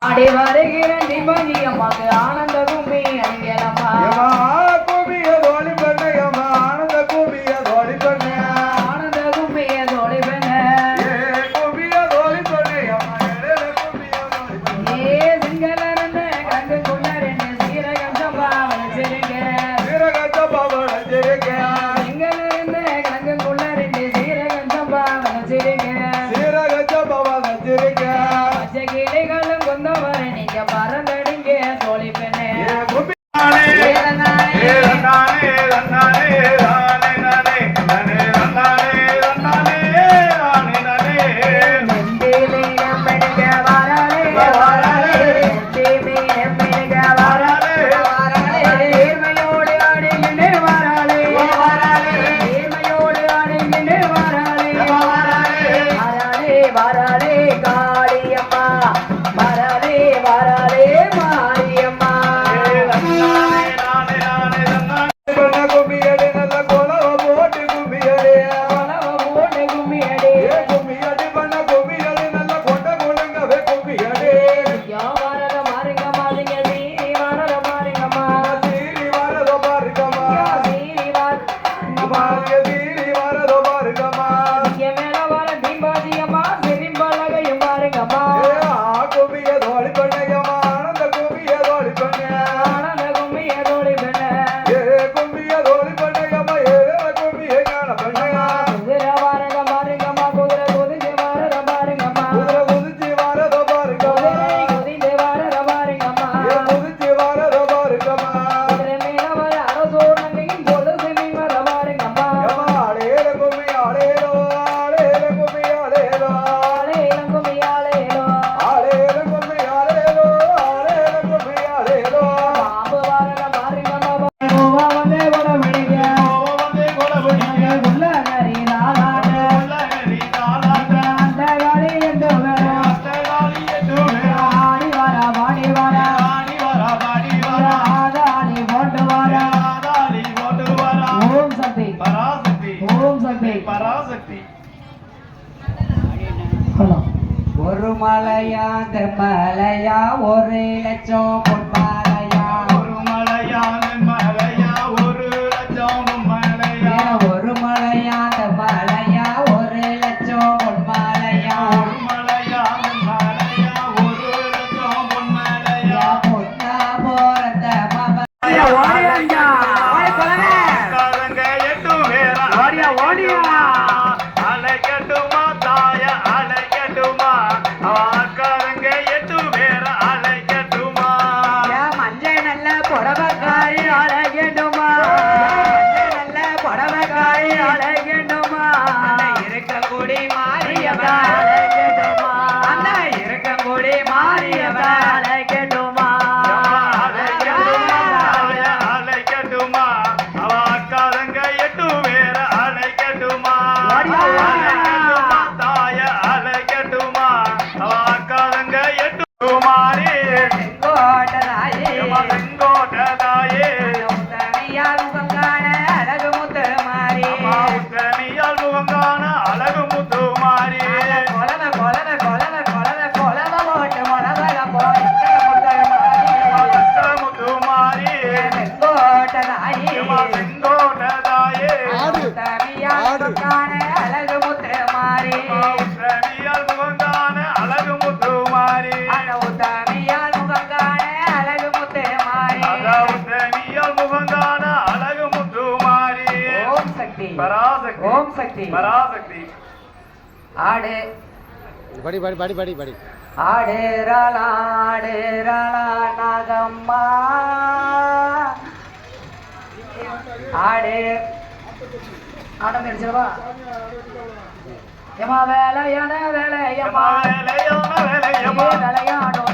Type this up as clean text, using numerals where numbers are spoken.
ஆடி வருகிற நிபதி அம்மாக்கு ஆனந்த கும்மி அடிங்களம்மா கும்மிய தோழி பெண்ணையம்மா ஆனந்த கும்மிய தோழி பெண்ணே ஆனந்த கும்மிய தோழி பெண்ணே கும்மிய தோழி பெண்ணையம்மா கும்மிய தோழி பெண்ணே சிங்கள ரெண்டு கண்டு கொள்ள ரெண்டு சீரகம் சம்பா வச்சிருக்க சீரகம் சம்பா வச்சிருக்க சிங்கள ரெண்டு கண்டு கொள்ள ரெண்டு சீரகம் சம்பா வச்சிருக்க சீரகம் சம்பா வச்சிருக்க பச்சை கிளிகளும் கொண்டவரை நீங்க பறந்தடிங்க தோழி பெண்ணே வரலே காளியம்மா வரலே வரலே மாரியம்மா கும்மியடி நல்ல கொலவ போட்டு கும்மியடி போட்டு கும்மியடி கும்மியடி பண்ண கும்மியடி நல்ல கொண்ட கொள்ளுங்கவே கும்மியடி வரத மாறிங்கம்மா நீங்க சீரி வரத மாறிங்கம்மா சீரி வரதோ பாருங்கம்மா சீரி வரதம்மா சீரி வரதோ பாருங்கம்மா இங்க மேல வர தீபாவளியம்மா சிரிம்பலகையும் பாருங்கம்மா கும்மிய தோழி பெண்ணையம்மா ஆனந்த கும்மிய தோழி பெண்ணே ஆனந்த கும்மிய தோழி பெண்ணே கும்மிய தோழி பெண்ணையம்மா கும்மிய ஞான பெண்ணையா குதிரை வரத மாறிங்கம்மா குதிரை குதிச்சு வரத பாருங்கம்மா குதிச்சு வரதோ பாருங்கம்மா குதிரை வரத பாருங்கம்மா குதிச்சு வரதோ பாருங்கம்மா குதிரை மேல வர அரசோரங்கையும் கொலுசு மீன் வர பாருங்கம்மா ஆளேல கும்மி ஆளேலோ ஆளேல கும்மி ஆளேலோ ஆளேலம் கும்மி ஆளேலோ ஆளேல கும்மி ஆளேலோ ஆளேல கும்மி ஆளேலோ பாம்பு வரத பாருங்கம்மா கோவா வந்தே கூட விடுங்க உள்ள நரி நாளாட்ட அந்த காளி என்று ஆடி வர பாடி வர ஆதாளி போட்டு வர ஓம் சக்தி ஓம் சக்தி ஹலோ ஒரு மலையா மலையா ஒரு லட்சம் பொன்மாலையா ஒரு மலையா மலையா ஒரு லட்சம் பொன்மாலையா பொன்னா போறத அலைக்கட்டுமா தாய அலைக்கட்டுமா அக்காரங்க 8 பேர் அலைக்கட்டுமா மஞ்சள் நல்ல புடவக்காரி அழகேண்டுமா நல்ல புடவக்காரி அழகேண்டுமா இருக்கக்கூடி மாரியவா அழகேண்டுமா அந்த இருக்கக்கூடி மாரியவா அழகேண்டுமா அலைக்கட்டுமா அவ அக்காரங்க 8 பேர் அலைக்கட்டுமா தாய அலைக்கட்டுமா அவ அக்காரங்க 8 மாறி கோட்டதாயே செங்கோட்டதாயே உத்தமியால் முகங்கான அழகு முத்து மாறி உத்தமியால் முகங்கான அழகு முத்து மாறி கொலவ கொலவ கொலவ கொலவ கொலவ போட்டு மொளவல போட்டு முத்து மாறி கோட்டதாயே செங்கோட்டதாயே உத்தமியால் முகங்கான அழகு முத்து மாறி உத்தமியால் முகங்கான அழகு முத்து மாறி அந்த உத்தமியால் முகங்கான அழகு முத்து மாறி உத்தமியால் முகங்கான அழகு முத்து மாறி ஓம் சக்தி பராசக்தி ஓம் சக்தி பராசக்தி ஆடு படி படி படி படி படி ஆடேரலா நாகம்மா ஆடு ஆட்டம் தெரிஞ்சவா ஏமா வேலையான வேலையம்மா வேலையான வேலையம்மா விளையாடும்